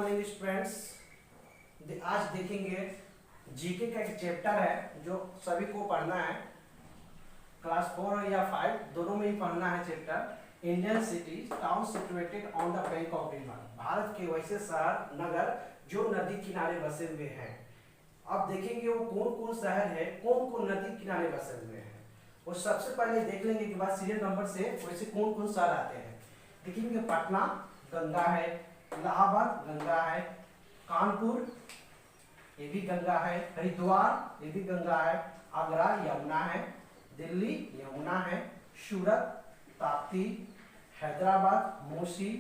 Morning students. आज देखेंगे GK का एक चैप्टर है जो सभी को पढ़ना है। क्लास 4 या 5 दोनों में ही पढ़ना है chapter. Indian city town situated on the bank of river. Bharat के वैसे शहर नगर जो नदी किनारे बसे हुए हैं। अब देखेंगे वो कौन कौन शहर है, कौन कौन नदी किनारे बसे हुए हैं। वो सबसे पहले देख लेंगे के बाद सीरियल नंबर से वैसे कौन कौन शहर आते हैं। देखेंगे पटना गंगा है, इलाहाबाद गंगा है, कानपुर ये भी गंगा है, हरिद्वार ये भी गंगा है, आगरा यमुना है, दिल्ली यमुना है, सूरत ताप्ती, हैदराबाद मूसी,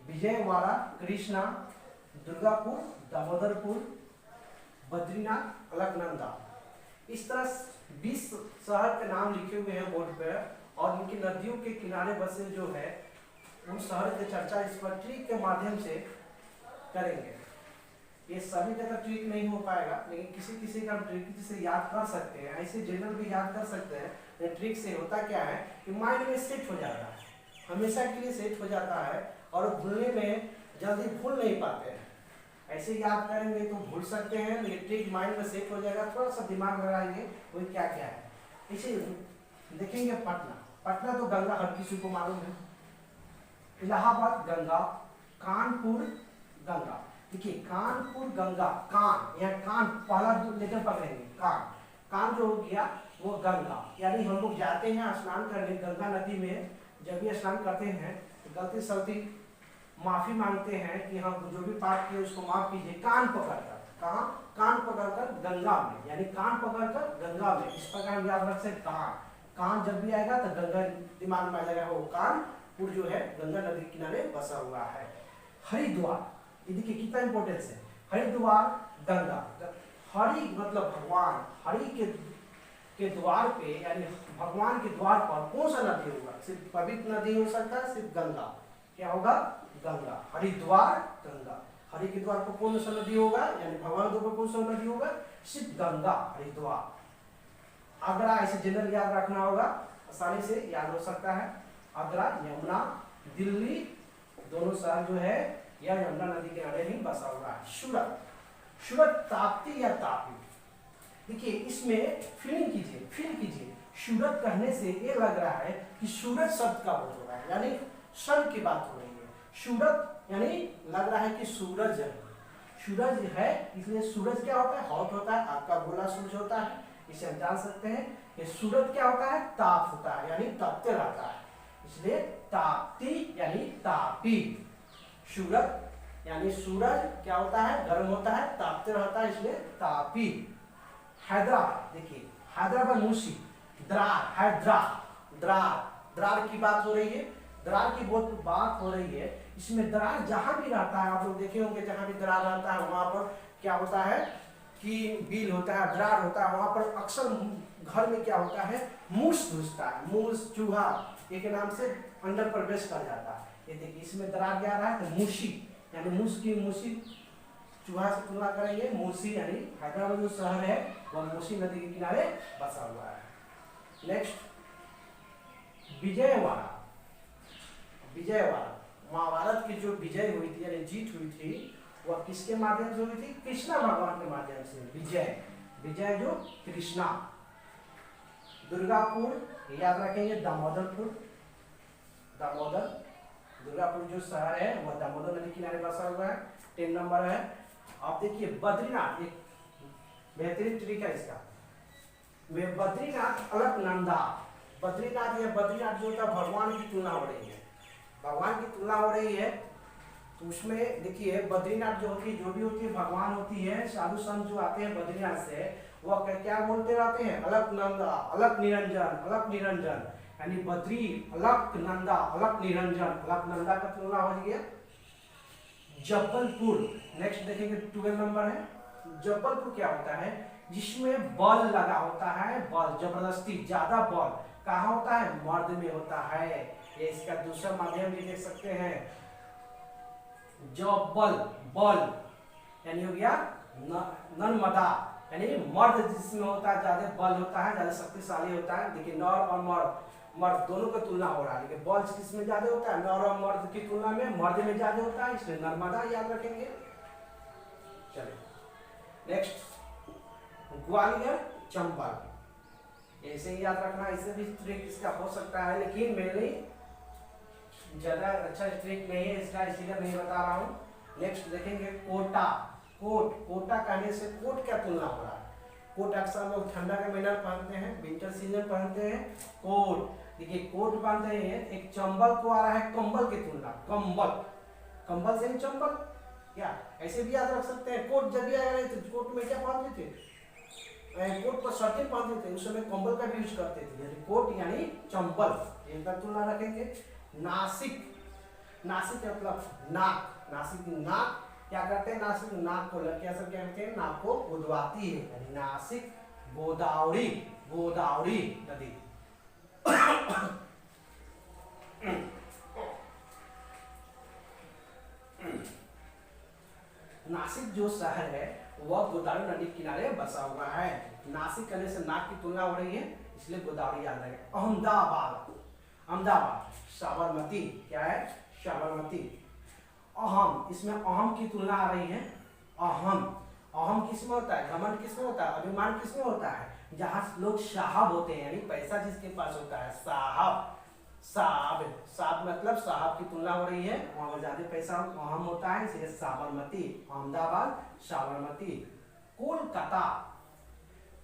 विजयवाड़ा कृष्णा, दुर्गापुर दामोदरपुर, बद्रीनाथ अलकनंदा। इस तरह 20 शहर के नाम लिखे हुए हैं बोर्ड पर और इनकी नदियों के किनारे बसे जो है उन शहर की चर्चा इस पर ट्रिक के माध्यम से करेंगे। ये सभी जगह ट्रिक नहीं हो पाएगा, लेकिन किसी किसी का ट्रिक से याद कर सकते हैं, ऐसे जनरल भी याद कर सकते हैं। ट्रिक से होता क्या है कि माइंड में सेट हो जाता है, हमेशा के लिए सेट हो जाता है और भूलने में जल्दी भूल नहीं पाते हैं। ऐसे याद करेंगे तो भूल सकते हैं, लेकिन ट्रिक माइंड में सेट हो जाएगा। थोड़ा सा दिमाग लगाएंगे वही क्या क्या है। इसे देखेंगे पटना तो गंगा हर किसी को मालूम है, इलाहाबाद गंगा, कानपुर गंगा। देखिए कानपुर गंगा, कान या कान पहला लेटर पकड़ेंगे, कान जो हो गया वो गंगा। यानी हम लोग जाते हैं स्नान करने गंगा नदी में, जब भी स्नान करते हैं तो गलती सलती माफी मांगते हैं कि हम जो भी पाप किए उसको माफ कीजिए। कान पकड़कर, कहाँ कान पकड़कर गंगा में, यानी कान पकड़कर गंगा में। इस प्रकार हम याद रख सकते कान जब भी आएगा तो गंगा दिमाग में आ जाएगा। वो कानपुर जो है गंगा नदी किनारे बसा हुआ है। हरिद्वार, ये देखिए कितना इंपॉर्टेंस है। हरिद्वार गंगा, हरि मतलब भगवान, हरि के द्वार पे यानी भगवान के द्वार पर कौन सा नदी होगा? सिर्फ पवित्र नदी हो सकता है, सिर्फ गंगा। क्या होगा? गंगा। हरिद्वार गंगा, हरि के द्वार पर कौन सा नदी होगा यानी भगवान के ऊपर कौन सा नदी होगा? सिर्फ गंगा, हरिद्वार। आगरा ऐसे जनरल याद रखना होगा, आसानी से याद हो सकता है। आगरा यमुना, दिल्ली दोनों शहर जो है यह यमुना नदी के किनारे ही बसा हुआ है। सूरत ताप्ती या तापी। देखिए इसमें फील कीजिए। सूरत कहने से ये लग रहा है कि सूरज शब्द का बोध हो रहा है, यानी सन की बात हो रही है। सूरत यानी लग रहा है कि सूरज है, इसलिए सूरज क्या होता है? हॉट होता है, आपका गोला सूरज होता है, इसे हम जान सकते हैं। ये सूरत क्या होता है? ताप होता है, यानी तपते रहता है, इसलिए ताप्ती यानी तापी। सूरत यानी सूरज क्या होता है? गर्म होता है, तापते रहता है, इसलिए तापी। हैदराबाद, देखिए हैदराबाद मूसी, द्रार की बात हो रही है, दरार की बहुत बात हो रही है। इसमें दरार जहां भी रहता है, आप लोग देखे होंगे जहां भी दरार रहता है वहां पर क्या होता है कि बिल होता है, दरार होता है। वहां पर अक्सर घर में क्या होता है? मूस घुसता है, मूस चूहा एक नाम से अंदर प्रवेश कर जाता है। ये देखिए इसमें दरार क्या रहा है तो मूसी यानी मूसी चूहा से तुलना करेंगे। मूसी यानी हैदराबाद जो शहर है वह मूसी नदी के किनारे बसा हुआ है। नेक्स्ट विजयवाड़ा। महाभारत की जो विजय हुई थी यानी जीत हुई थी वह किसके माध्यम से हुई थी? कृष्णा भगवान के माध्यम से। विजय जो कृष्णा। दुर्गापुर याद रखेंगे, दुर्गापुर जो शहर है वह दामोदर नदी किनारे बसा हुआ है। 10 नंबर है। आप देखिए बद्रीनाथ, एक बेहतरीन ट्रिक है इसका। बद्रीनाथ अलकनंदा। बद्रीनाथ जो होता है भगवान की तुलना हो रही है, तो उसमें देखिए बद्रीनाथ जो भी होती है भगवान होती है। साधु संत जो आते हैं बद्रीनाथ से वह क्या बोलते रहते हैं? अलकनंदा, अलक निरंजन यानी बद्री अलकनंदा, अलक निरंजन का तुलना हो गया। जबलपुर, नेक्स्ट देखेंगे 12 नंबर है। जबलपुर क्या होता है? जिसमें बल लगा होता है, बल जबरदस्ती, ज्यादा बल कहाँ होता है? मर्द में होता है। ये इसका दूसरा माध्यम भी देख सकते हैं। बल यानी हो गया नर्मदा, यानी मर्द जिसमें होता है ज्यादा बल होता है, ज्यादा शक्तिशाली होता है। देखिए नर और मर्द दोनों की तुलना हो रहा है, लेकिन बल्ज किस में ज्यादा होता है, नर और मर्द की तुलना में मर्द में ज्यादा होता है, इसलिए नर्मदा याद रखेंगे। चलिए नेक्स्ट ग्वालियर चंबल, ऐसे ही याद रखना, इससे भी ट्रिक इसका हो सकता है, लेकिन मेरे ज्यादा अच्छा ट्रिक नहीं है इसका, इसीलिए नहीं बता रहा हूँ। नेक्स्ट देखेंगे कोटा, कोटा कहने से कोट क्या तुलना हो रहा है, कोट अक्सर हम लोग ठंडा के महीना पहनते हैं, विंटर सीजन पहनते हैं कोट, देखिए कोट बांधते हैं, एक चंबल को आ रहा है कंबल की तुलना, कंबल, कंबल से ही चंबल, क्या ऐसे भी याद रख सकते हैं। कोट जब भी आया तो कोट में क्या पहनते थे, कोट पर सर्दी पहनते थे, उस समय कंबल का भी यूज करते थे, यानी कोट यानी चंबल, इनका तुलना रखेंगे। नासिक, नासिक का मतलब नाक, नासिक की नाक क्या करते हैं, नासिक नाक को क्या सब कहते हैं, नाक को गुदवाती है, यानी नासिक गोदावरी, गोदावरी नदी। नासिक जो शहर है वह गोदावरी नदी के किनारे बसा हुआ है, नासिक करने से नाक की तुलना हो रही है, इसलिए गोदावरी याद रखें। अहमदाबाद, अहमदाबाद साबरमती, क्या है साबरमती। अहम, इसमें अहम की तुलना आ रही है, अहम, अहम किसमें होता है, घमंड किसमें होता है, अभिमान किसमें होता है, जहां लोग साहब होते हैं, यानी पैसा जिसके पास होता है, साहब, साहब, साहब मतलब साहब की तुलना हो रही है, वहां पर ज्यादा पैसा अहम होता है, इसलिए साबरमती, अहमदाबाद साबरमती। कोलकाता,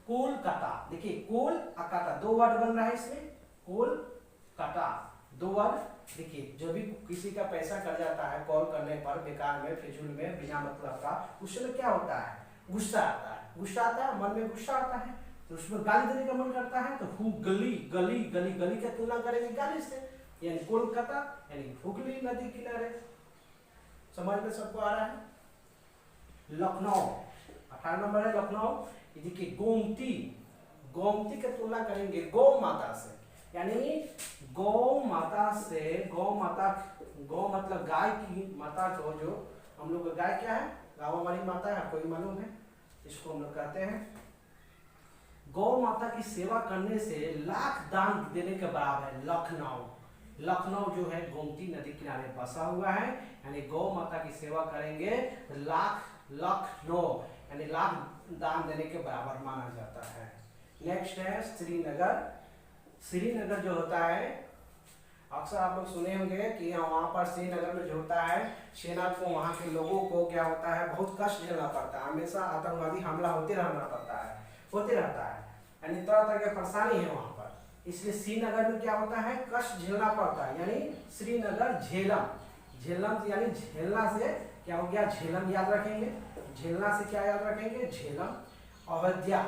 कोलकाता, देखिए कोल अकाता दो वर्ड बन रहा है इसमें, कोलकाता दो वर्ड, देखिए जो भी किसी का पैसा कट जाता है कॉल करने पर बेकार में, फिजूल में, बिना मतलब का, उस समय क्या होता है, गुस्सा आता है, गुस्सा आता है, मन में गुस्सा आता है, तो उसमें गाली देने का मन करता है, तो हुगली, गली, गली, गली का तुलना करेंगे गाली से, यानी कोलकाता यानी हुगली नदी किनारे, समझ में सबको आ रहा है। लखनऊ, 18 नंबर है लखनऊ, देखिए गोमती, गोमती की तुलना करेंगे गौ माता से, यानी गौ माता से, गौ माता, गौ मतलब गाय की माता, जो हम लोग गाय क्या है, गाँव हमारी माता है, कोई मालूम है, इसको हम लोग कहते हैं। गौ माता की सेवा करने से लाख दान देने के बराबर है लखनऊ, लखनऊ जो है गोमती नदी किनारे बसा हुआ है, यानी गौ माता की सेवा करेंगे लाख, लखनऊ यानी लाख दान देने के बराबर माना जाता है। नेक्स्ट है श्रीनगर, श्रीनगर जो होता है अक्सर आप लोग सुने होंगे कि वहाँ पर श्रीनगर में जो होता है सेना को, वहाँ के लोगों को क्या होता है, बहुत कष्ट झेलना पड़ता है, हमेशा आतंकवादी हमला होते रहना पड़ता है, होते रहता है, यानी तरह तरह की परेशानी है वहाँ पर, इसलिए श्रीनगर में क्या होता है, कष्ट झेलना पड़ता है, यानी श्रीनगर झेलम, झेलम यानी झेलना से क्या हो गया, झेलम याद रखेंगे, झेलना से क्या याद रखेंगे, झेलम। अयोध्या,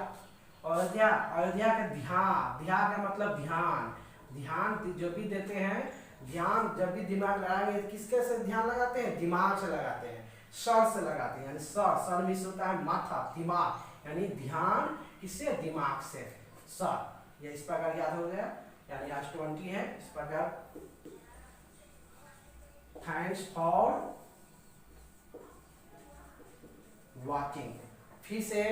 अयोध्या, अयोध्या का ध्यान, ध्यान का मतलब ध्यान, ध्यान जो भी देते हैं, ध्यान जब भी दिमाग लगाएंगे किसके से ध्यान लगाते हैं, दिमाग से लगाते हैं, सर से लगाते हैं, यानी सर, सर में होता है माथा, दिमाग, यानी ध्यान किससे, दिमाग से, सर, ये इस प्रकार याद हो गया, यानी आज 20 है इस प्रकार। थैंक्स फॉर वॉचिंग, फिर से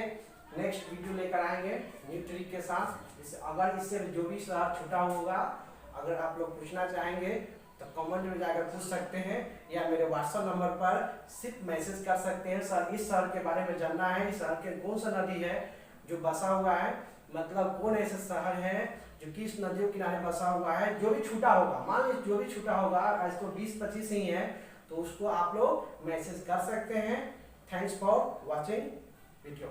नेक्स्ट वीडियो लेकर आएंगे न्यू ट्रिक के साथ। अगर इससे जो भी सवाल छूटा होगा, अगर आप लोग पूछना चाहेंगे तो कमेंट में जाकर पूछ सकते हैं, या मेरे व्हाट्सएप नंबर पर सिर्फ मैसेज कर सकते हैं, सर इस शहर के बारे में जानना है, इस शहर के कौन सा नदी है जो बसा हुआ है, मतलब कौन ऐसा शहर है जो किस नदी के किनारे बसा हुआ है, जो भी छूटा होगा, मान लीजिए जो भी छूटा होगा, आज तो 20-25 ही है, तो उसको आप लोग मैसेज कर सकते हैं। Thanks for watching video.